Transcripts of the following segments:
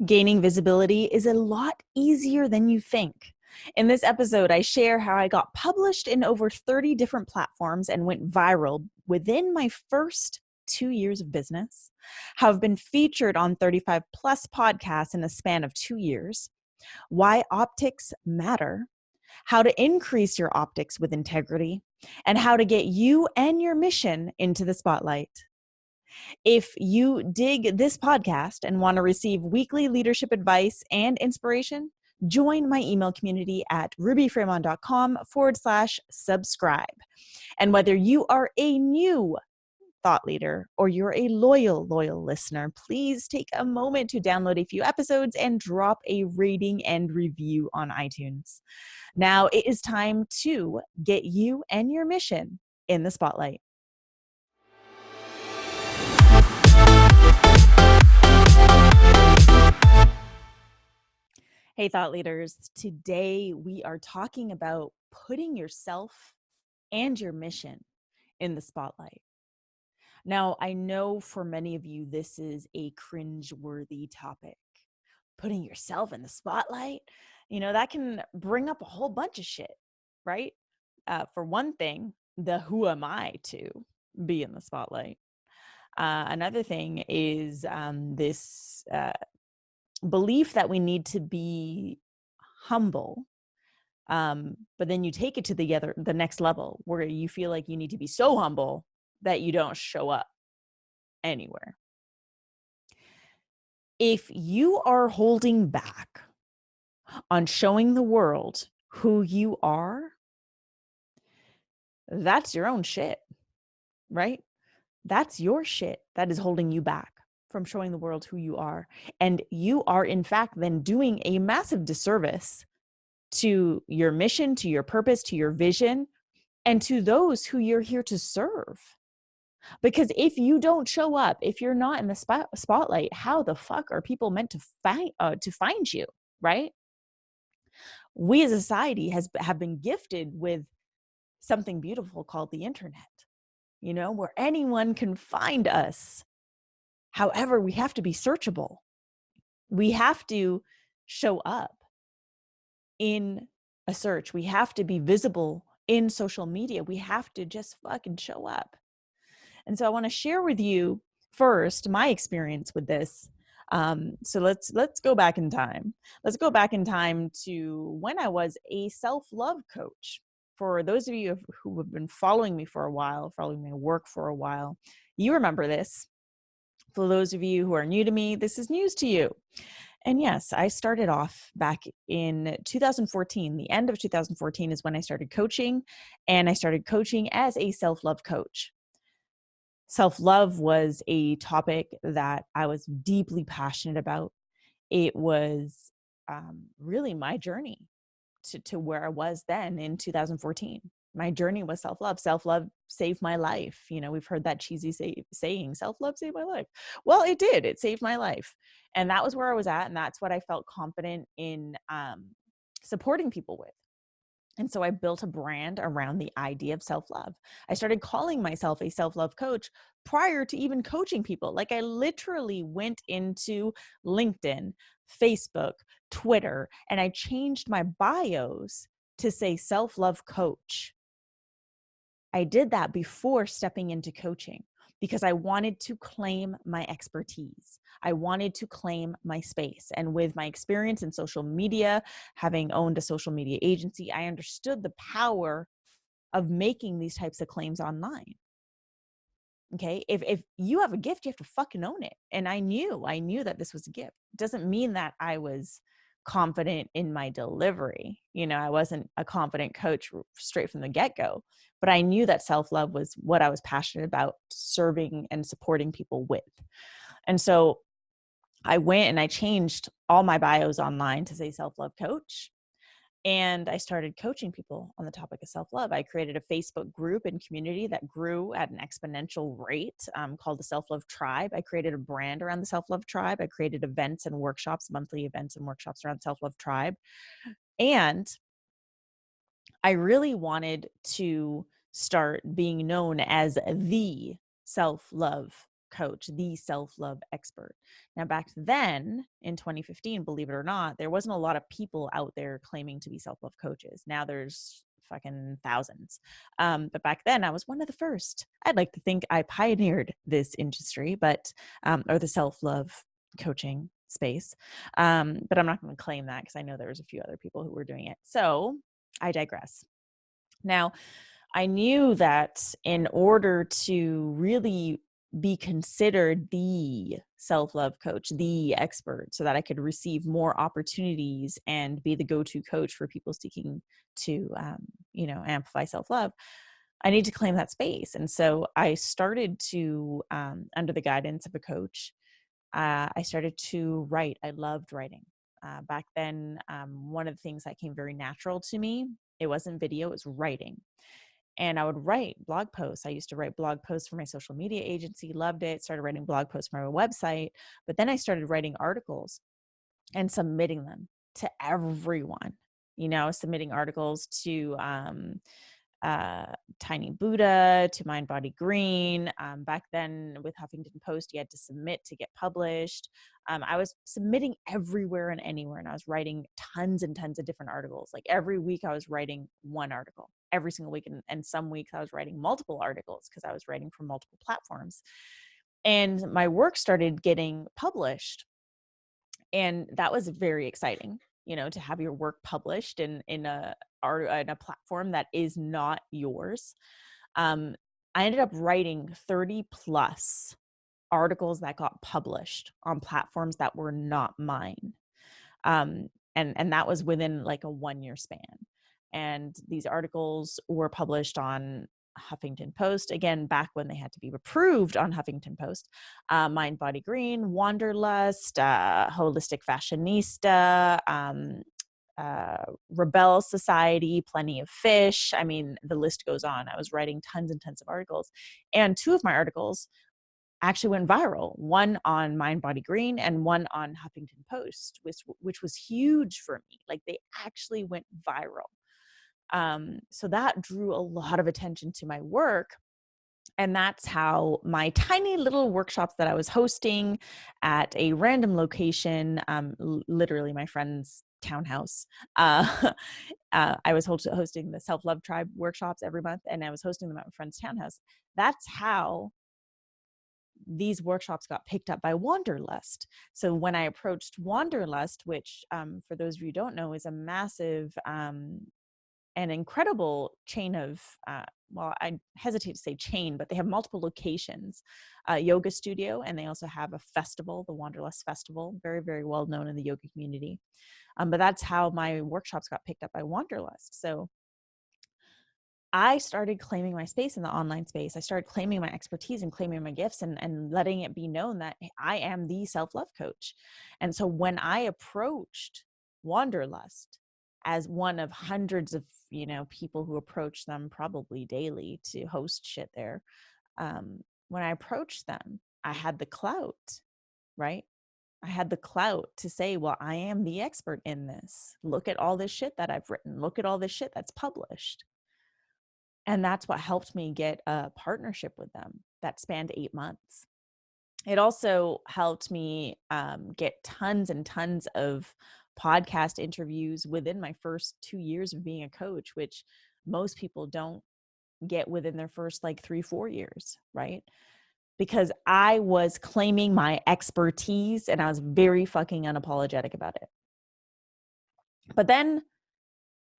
Gaining visibility is a lot easier than you think. In this episode, I share how I got published in over 30 different platforms and went viral within my first 2 years of business, how I've been featured on 35 plus podcasts in the span of 2 years, why optics matter, how to increase your optics with integrity, and how to get you and your mission into the spotlight. If you dig this podcast and want to receive weekly leadership advice and inspiration, join my email community at rubyfremon.com/subscribe. And whether you are a new thought leader or you're a loyal listener, please take a moment to download a few episodes and drop a rating and review on iTunes. Now it is time to get you and your mission in the spotlight. Hey, thought leaders. Today we are talking about putting yourself and your mission in the spotlight. Now, I know for many of you, this is a cringe-worthy topic. Putting yourself in the spotlight, that can bring up a whole bunch of shit, right? For one thing, the who am I to be in the spotlight? Another thing is this belief that we need to be humble, but then you take it to the next level where you feel like you need to be so humble that you don't show up anywhere. If you are holding back on showing the world who you are, that's your own shit, right? That's your shit that is holding you back from showing the world who you are. And you are, in fact, then doing a massive disservice to your mission, to your purpose, to your vision, and to those who you're here to serve. Because if you don't show up, if you're not in the spotlight, how the fuck are people meant to find you, right? We as a society have been gifted with something beautiful called the internet, where anyone can find us. However, we have to be searchable. We have to show up in a search. We have to be visible in social media. We have to just fucking show up. And so I want to share with you first my experience with this. So let's go back in time. Let's go back in time to when I was a self-love coach. For those of you who have been following me for a while, following my work for a while, you remember this. For those of you who are new to me, this is news to you. And yes, I started off back in 2014. The end of 2014 is when I started coaching, and I started coaching as a self-love coach. Self-love was a topic that I was deeply passionate about. It was really my journey to where I was then in 2014. My journey was self-love. Self-love saved my life. We've heard that cheesy saying, self-love saved my life. Well, it did. It saved my life. And that was where I was at. And that's what I felt confident in supporting people with. And so I built a brand around the idea of self-love. I started calling myself a self-love coach prior to even coaching people. Like, I literally went into LinkedIn, Facebook, Twitter, and I changed my bios to say self-love coach. I did that before stepping into coaching because I wanted to claim my expertise. I wanted to claim my space. And with my experience in social media, having owned a social media agency, I understood the power of making these types of claims online. Okay. If you have a gift, you have to fucking own it. And I knew that this was a gift. It doesn't mean that I was confident in my delivery. I wasn't a confident coach straight from the get-go, but I knew that self-love was what I was passionate about serving and supporting people with. And so I went and I changed all my bios online to say self-love coach. And I started coaching people on the topic of self-love. I created a Facebook group and community that grew at an exponential rate called the Self-Love Tribe. I created a brand around the Self-Love Tribe. I created events and workshops, monthly events and workshops around Self-Love Tribe. And I really wanted to start being known as the self-love coach, the self-love expert. Now, back then in 2015, believe it or not, there wasn't a lot of people out there claiming to be self-love coaches. Now there's fucking thousands. But back then I was one of the first. I'd like to think I pioneered this industry, but, or the self-love coaching space. But I'm not going to claim that because I know there was a few other people who were doing it. So I digress. Now, I knew that in order to really be considered the self-love coach, the expert, so that I could receive more opportunities and be the go-to coach for people seeking to, amplify self-love, I need to claim that space. And so I started to, under the guidance of a coach, I started to write. I loved writing. Back then, one of the things that came very natural to me, it wasn't video, it was writing. And I would write blog posts. I used to write blog posts for my social media agency, loved it, started writing blog posts for my website. But then I started writing articles and submitting them to everyone. Submitting articles to Tiny Buddha, to Mind Body Green. Back then with Huffington Post, you had to submit to get published. I was submitting everywhere and anywhere, and I was writing tons and tons of different articles. Like every week I was writing one article every single week. And some weeks I was writing multiple articles because I was writing for multiple platforms. And my work started getting published. And that was very exciting, to have your work published in a platform that is not yours. I ended up writing 30 plus articles that got published on platforms that were not mine. And that was within like a 1-year span. And these articles were published on Huffington Post, again, back when they had to be approved on Huffington Post, Mind Body Green, Wanderlust, Holistic Fashionista, Rebel Society, Plenty of Fish. I mean, the list goes on. I was writing tons and tons of articles. And 2 of my articles actually went viral, one on Mind Body Green and one on Huffington Post, which was huge for me. Like they actually went viral. So that drew a lot of attention to my work. And that's how my tiny little workshops that I was hosting at a random location, literally my friend's townhouse. I was hosting the Self-Love Tribe workshops every month, and I was hosting them at my friend's townhouse. That's how these workshops got picked up by Wanderlust. So when I approached Wanderlust, which for those of you who don't know, is a massive an incredible chain of, I hesitate to say chain, but they have multiple locations, yoga studio, and they also have a festival, the Wanderlust Festival, very, very well known in the yoga community. But that's how my workshops got picked up by Wanderlust. So I started claiming my space in the online space. I started claiming my expertise and claiming my gifts and letting it be known that I am the self-love coach. And so when I approached Wanderlust as one of hundreds of, people who approach them probably daily to host shit there, when I approached them, I had the clout, right? I had the clout to say, well, I am the expert in this. Look at all this shit that I've written. Look at all this shit that's published. And that's what helped me get a partnership with them that spanned 8 months. It also helped me get tons and tons of podcast interviews within my first 2 years of being a coach, which most people don't get within their first 3-4 years, right? Because I was claiming my expertise and I was very fucking unapologetic about it. But then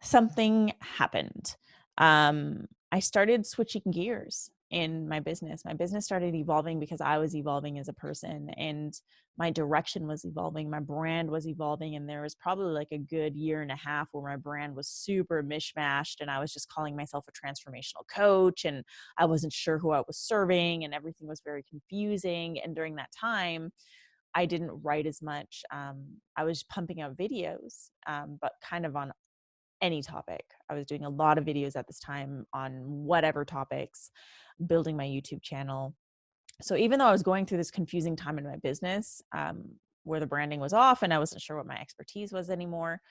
something happened. I started switching gears in my business. My business started evolving because I was evolving as a person, and my direction was evolving. My brand was evolving. And there was probably a good 1.5 years where my brand was super mishmashed, and I was just calling myself a transformational coach, and I wasn't sure who I was serving, and everything was very confusing. And during that time, I didn't write as much. I was pumping out videos, but kind of on any topic. I was doing a lot of videos at this time on whatever topics, building my YouTube channel. So even though I was going through this confusing time in my business, where the branding was off and I wasn't sure what my expertise was anymore,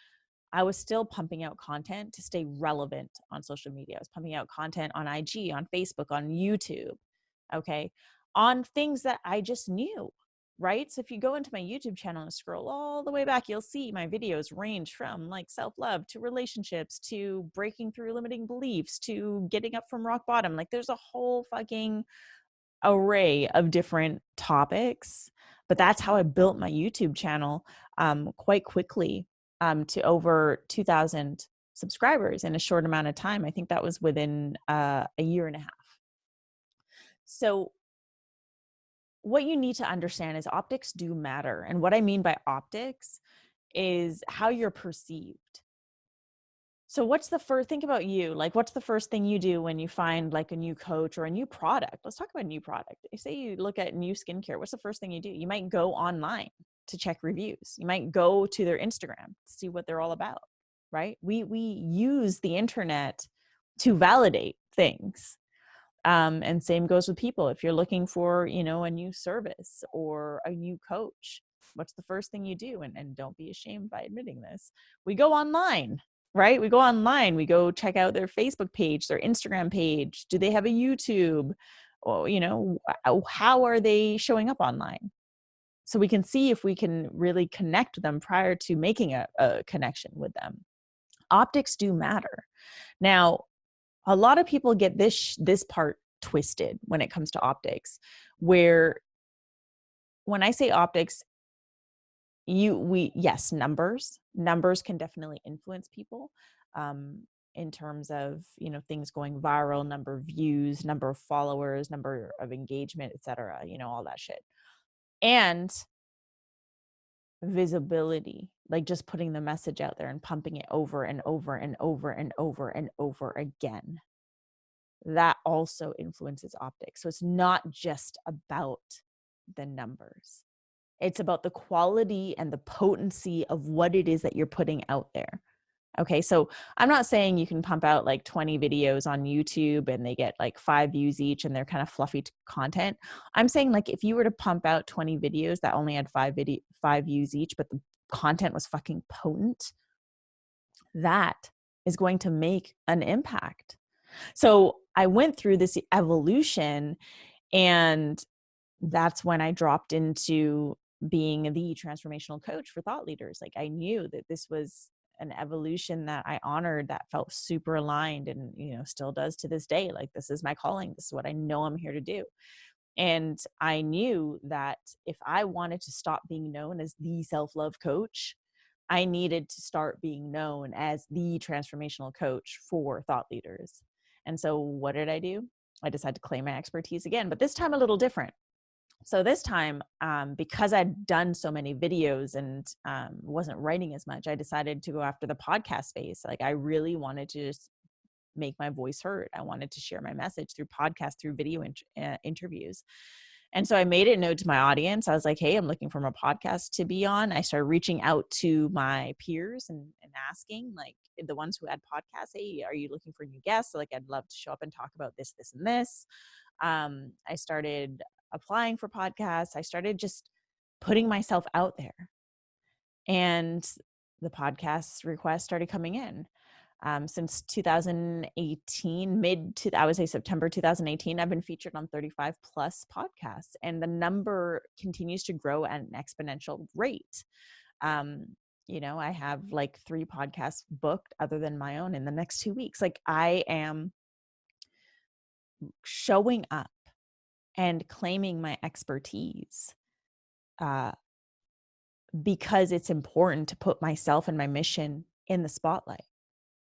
I was still pumping out content to stay relevant on social media. I was pumping out content on IG, on Facebook, on YouTube. Okay. on things that I just knew, right? So if you go into my YouTube channel and scroll all the way back, you'll see my videos range from like self-love to relationships to breaking through limiting beliefs to getting up from rock bottom. Like there's a whole fucking array of different topics, but that's how I built my YouTube channel quite quickly to over 2,000 subscribers in a short amount of time. I think that was within a year and a half. So what you need to understand is optics do matter. And what I mean by optics is how you're perceived. So what's the first, think about you, like what's the first thing you do when you find like a new coach or a new product? Let's talk about a new product. Say you look at new skincare, what's the first thing you do? You might go online to check reviews. You might go to their Instagram to see what they're all about, right? We use the internet to validate things. And same goes with people. If you're looking for, you know, a new service or a new coach, what's the first thing you do? And don't be ashamed by admitting this. We go online, right? We go online, we go check out their Facebook page, their Instagram page. Do they have a YouTube? Or, you know, how are they showing up online? So we can see if we can really connect them prior to making a connection with them. Optics do matter. Now, a lot of people get this part twisted when it comes to optics, where when I say optics, yes, numbers can definitely influence people in terms of, you know, things going viral, number of views, number of followers, number of engagement, etc., you know, all that shit. And visibility, like just putting the message out there and pumping it over and over and over and over and over again. That also influences optics. So it's not just about the numbers. It's about the quality and the potency of what it is that you're putting out there. Okay, so I'm not saying you can pump out like 20 videos on YouTube and they get like 5 views each and they're kind of fluffy content. I'm saying like if you were to pump out 20 videos that only had 5 views each, but the content was fucking potent, that is going to make an impact. So I went through this evolution, and that's when I dropped into being the transformational coach for thought leaders. Like I knew that this was an evolution that I honored, that felt super aligned, and, you know, still does to this day. Like this is my calling. This is what I know I'm here to do. And I knew that if I wanted to stop being known as the self-love coach, I needed to start being known as the transformational coach for thought leaders. And so what did I do? I decided to claim my expertise again, but this time a little different. So this time, because I'd done so many videos and wasn't writing as much, I decided to go after the podcast space. Like I really wanted to just make my voice heard. I wanted to share my message through podcasts, through video interviews. And so I made it known to my audience. I was like, hey, I'm looking for a podcast to be on. I started reaching out to my peers and asking, like the ones who had podcasts, hey, are you looking for new guests? So, like, I'd love to show up and talk about this, this, and this. I started applying for podcasts. I started just putting myself out there. And the podcast requests started coming in. Since 2018, I would say September 2018, I've been featured on 35 plus podcasts, and the number continues to grow at an exponential rate. You know, I have like 3 podcasts booked other than my own in the next 2 weeks. Like I am showing up and claiming my expertise because it's important to put myself and my mission in the spotlight.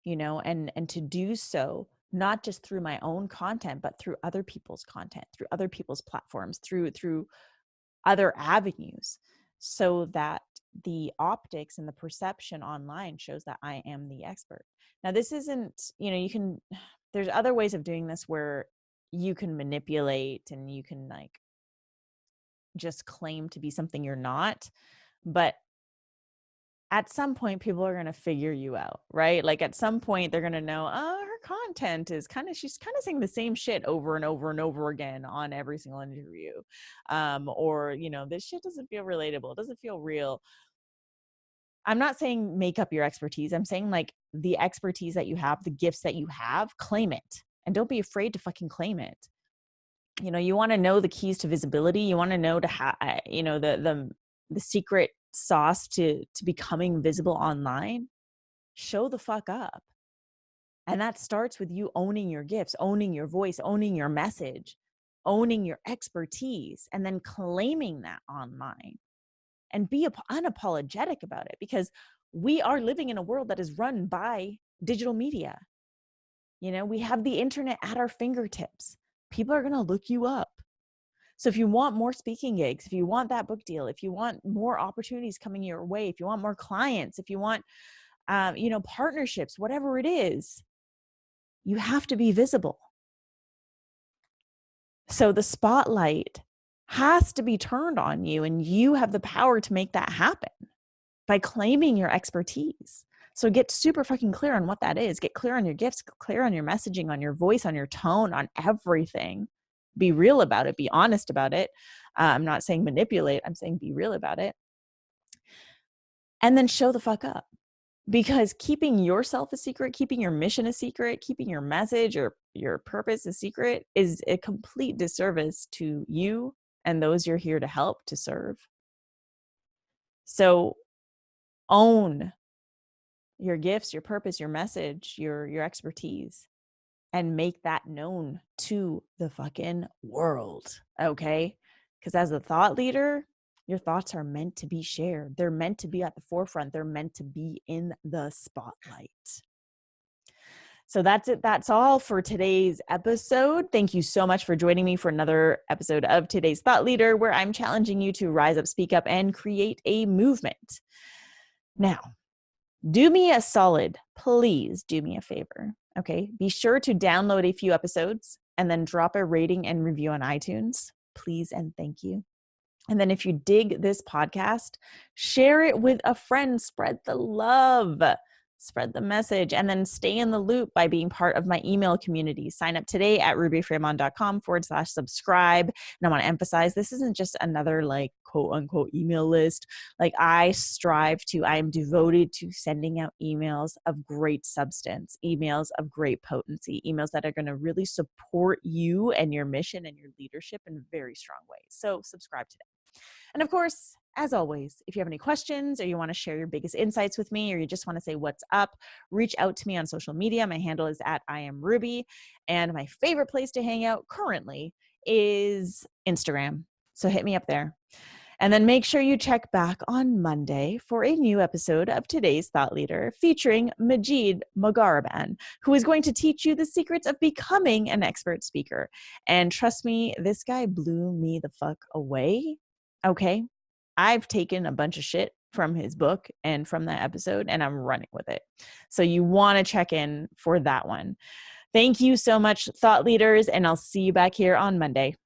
You know, and to do so, not just through my own content, but through other people's content, through other people's platforms, through other avenues, so that the optics and the perception online shows that I am the expert. Now, this isn't, you know, there's other ways of doing this where you can manipulate and you can like just claim to be something you're not, but at some point people are going to figure you out, right? Like at some point they're going to know, oh, her content is she's kind of saying the same shit over and over and over again on every single interview. Or, you know, this shit doesn't feel relatable. It doesn't feel real. I'm not saying make up your expertise. I'm saying like the expertise that you have, the gifts that you have, claim it. And don't be afraid to fucking claim it. You want to know the keys to visibility. You want to know the secret sauce to becoming visible online. Show the fuck up. And that starts with you owning your gifts, owning your voice, owning your message, owning your expertise, and then claiming that online and be unapologetic about it, because we are living in a world that is run by digital media. We have the internet at our fingertips. People are going to look you up. So if you want more speaking gigs, if you want that book deal, if you want more opportunities coming your way, if you want more clients, if you want, partnerships, whatever it is, you have to be visible. So the spotlight has to be turned on you, and you have the power to make that happen by claiming your expertise. So get super fucking clear on what that is. Get clear on your gifts, get clear on your messaging, on your voice, on your tone, on everything. Be real about it. Be honest about it. I'm not saying manipulate. I'm saying be real about it. And then show the fuck up. Because keeping yourself a secret, keeping your mission a secret, keeping your message or your purpose a secret is a complete disservice to you and those you're here to help, to serve. So own your gifts, your purpose, your message, your expertise, and make that known to the fucking world, okay? Because as a thought leader, your thoughts are meant to be shared. They're meant to be at the forefront. They're meant to be in the spotlight. So that's it. That's all for today's episode. Thank you so much for joining me for another episode of Today's Thought Leader, where I'm challenging you to rise up, speak up, and create a movement. Now, do me a solid. Please do me a favor. Okay. Be sure to download a few episodes and then drop a rating and review on iTunes. Please and thank you. And then if you dig this podcast, share it with a friend. Spread the love. Spread the message, and then stay in the loop by being part of my email community. Sign up today at rubyfremon.com/subscribe. And I want to emphasize, this isn't just another quote unquote email list. I am devoted to sending out emails of great substance, emails of great potency, emails that are going to really support you and your mission and your leadership in very strong ways. So subscribe today. And of course, as always, if you have any questions or you want to share your biggest insights with me, or you just want to say what's up, reach out to me on social media. My handle is @IamRuby. And my favorite place to hang out currently is Instagram. So hit me up there. And then make sure you check back on Monday for a new episode of Today's Thought Leader, featuring Majid Mogaraban, who is going to teach you the secrets of becoming an expert speaker. And trust me, this guy blew me the fuck away. Okay. I've taken a bunch of shit from his book and from that episode, and I'm running with it. So you want to check in for that one. Thank you so much, thought leaders, and I'll see you back here on Monday.